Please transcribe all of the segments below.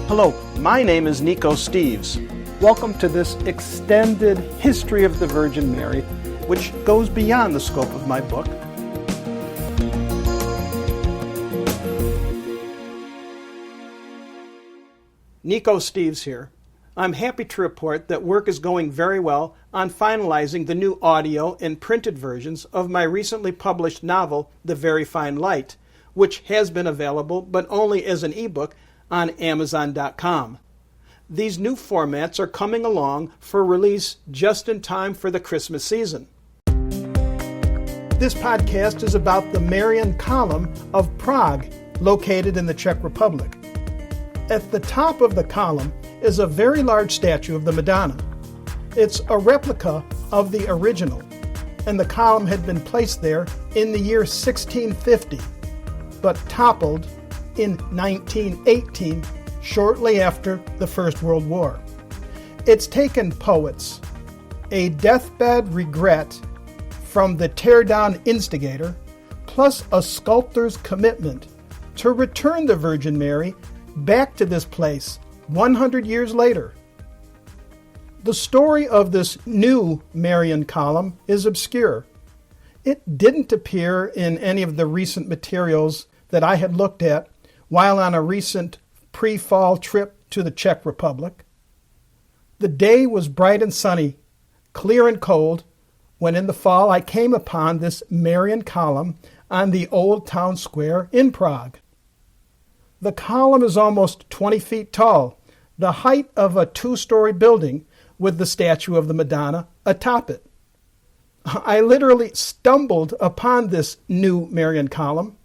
Hello, my name is Nico Steves. Welcome to this extended history of the Virgin Mary, which goes beyond the scope of my book. Nico Steves here. I'm happy to report that work is going very well on finalizing the new audio and printed versions of my recently published novel, The Very Fine Light, which has been available but only as an ebook on Amazon.com. These new formats are coming along for release just in time for the Christmas season. This podcast is about the Marian Column of Prague, located in the Czech Republic. At the top of the column is a very large statue of the Madonna. It's a replica of the original, and the column had been placed there in the year 1650, but toppled in 1918, shortly after the First World War. It's taken poets, a deathbed regret from the teardown instigator, plus a sculptor's commitment to return the Virgin Mary back to this place 100 years later. The story of this new Marian column is obscure. It didn't appear in any of the recent materials that I had looked at while on a recent pre-fall trip to the Czech Republic. The day was bright and sunny, clear and cold, when in the fall I came upon this Marian column on the Old Town Square in Prague. The column is almost 20 feet tall, the height of a 2-story building with the statue of the Madonna atop it. I literally stumbled upon this new Marian column.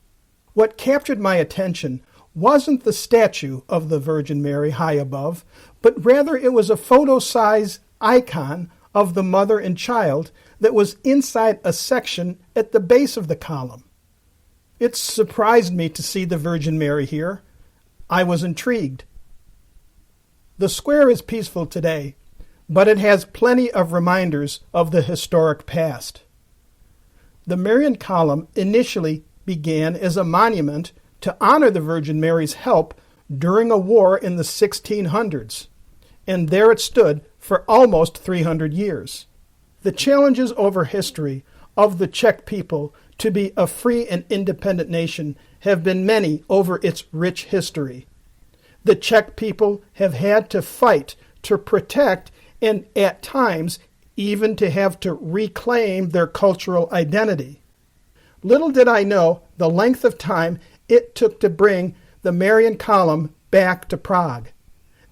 What captured my attention wasn't the statue of the Virgin Mary high above, but rather it was a photo-size icon of the mother and child that was inside a section at the base of the column. It surprised me to see the Virgin Mary here. I was intrigued. The square is peaceful today, but it has plenty of reminders of the historic past. The Marian column initially began as a monument to honor the Virgin Mary's help during a war in the 1600s, and there it stood for almost 300 years. The challenges over history of the Czech people to be a free and independent nation have been many over its rich history. The Czech people have had to fight to protect and, at times, even to have to reclaim their cultural identity. Little did I know the length of time it took to bring the Marian column back to Prague.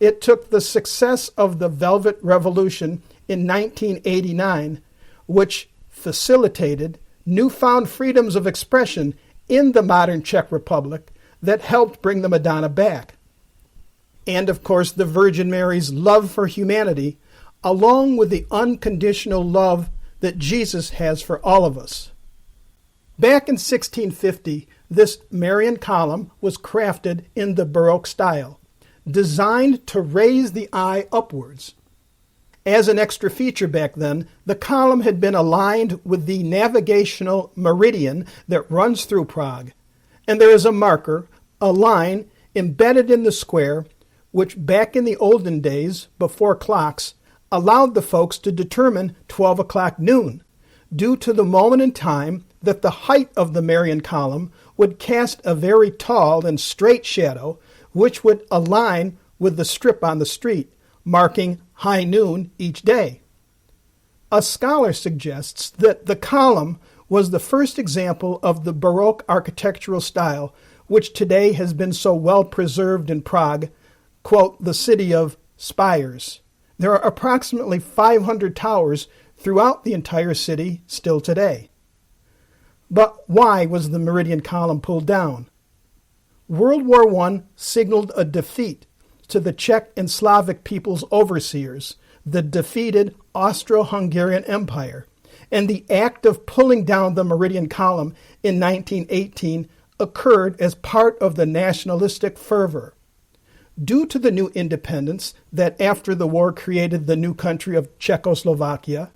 It took the success of the Velvet Revolution in 1989, which facilitated newfound freedoms of expression in the modern Czech Republic, that helped bring the Madonna back. And, of course, the Virgin Mary's love for humanity, along with the unconditional love that Jesus has for all of us. Back in 1650, this Marian column was crafted in the Baroque style, designed to raise the eye upwards. As an extra feature back then, the column had been aligned with the navigational meridian that runs through Prague, and there is a marker, a line, embedded in the square, which back in the olden days, before clocks, allowed the folks to determine 12 o'clock noon, due to the moment in time that the height of the Marian column would cast a very tall and straight shadow, which would align with the strip on the street, marking high noon each day. A scholar suggests that the column was the first example of the Baroque architectural style, which today has been so well preserved in Prague, quote, the city of spires. There are approximately 500 towers throughout the entire city still today. But why was the Meridian column pulled down? World War I signaled a defeat to the Czech and Slavic people's overseers, the defeated Austro-Hungarian Empire, and the act of pulling down the Meridian column in 1918 occurred as part of the nationalistic fervor. Due to the new independence that after the war created the new country of Czechoslovakia,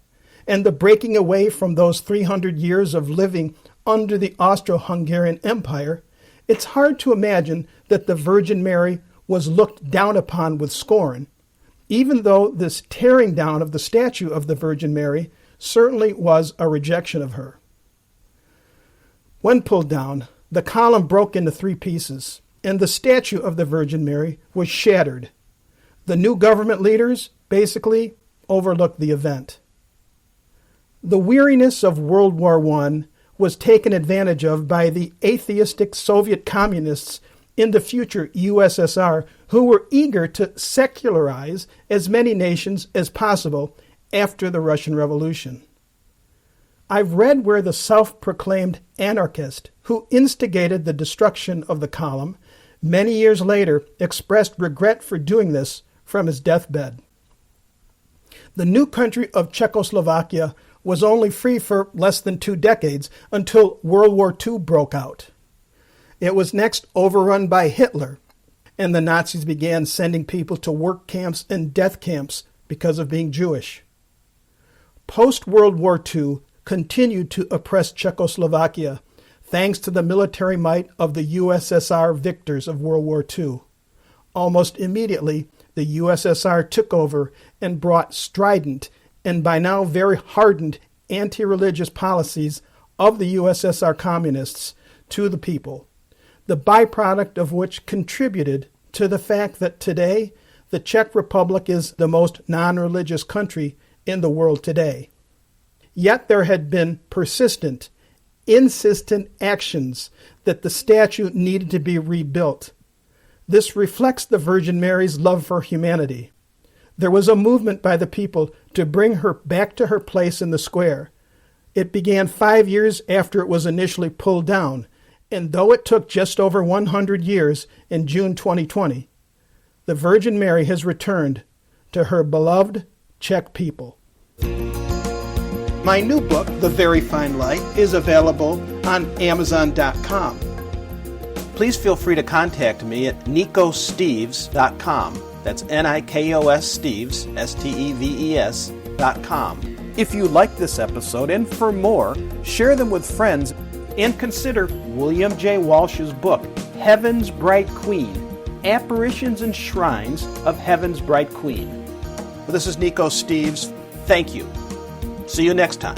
and the breaking away from those 300 years of living under the Austro-Hungarian Empire, it's hard to imagine that the Virgin Mary was looked down upon with scorn, even though this tearing down of the statue of the Virgin Mary certainly was a rejection of her. When pulled down, the column broke into 3 pieces, and the statue of the Virgin Mary was shattered. The new government leaders basically overlooked the event. The weariness of World War I was taken advantage of by the atheistic Soviet communists in the future USSR, who were eager to secularize as many nations as possible after the Russian Revolution. I've read where the self-proclaimed anarchist who instigated the destruction of the column many years later expressed regret for doing this from his deathbed. The new country of Czechoslovakia was only free for less than 2 decades until World War II broke out. It was next overrun by Hitler, and the Nazis began sending people to work camps and death camps because of being Jewish. Post-World War II continued to oppress Czechoslovakia thanks to the military might of the USSR victors of World War II. Almost immediately, the USSR took over and brought strident and by now very hardened anti-religious policies of the USSR communists to the people, the byproduct of which contributed to the fact that today the Czech Republic is the most non-religious country in the world today. Yet there had been persistent, insistent actions that the statue needed to be rebuilt. This reflects the Virgin Mary's love for humanity. There was a movement by the people to bring her back to her place in the square. It began 5 years after it was initially pulled down, and though it took just over 100 years in June 2020, the Virgin Mary has returned to her beloved Czech people. My new book, The Very Fine Light, is available on Amazon.com. Please feel free to contact me at NikosSteves.com. That's Nikos Steves, Steves.com. If you like this episode, and for more, share them with friends, and consider William J. Walsh's book, Heaven's Bright Queen, Apparitions and Shrines of Heaven's Bright Queen. This is Nikos Steves. Thank you. See you next time.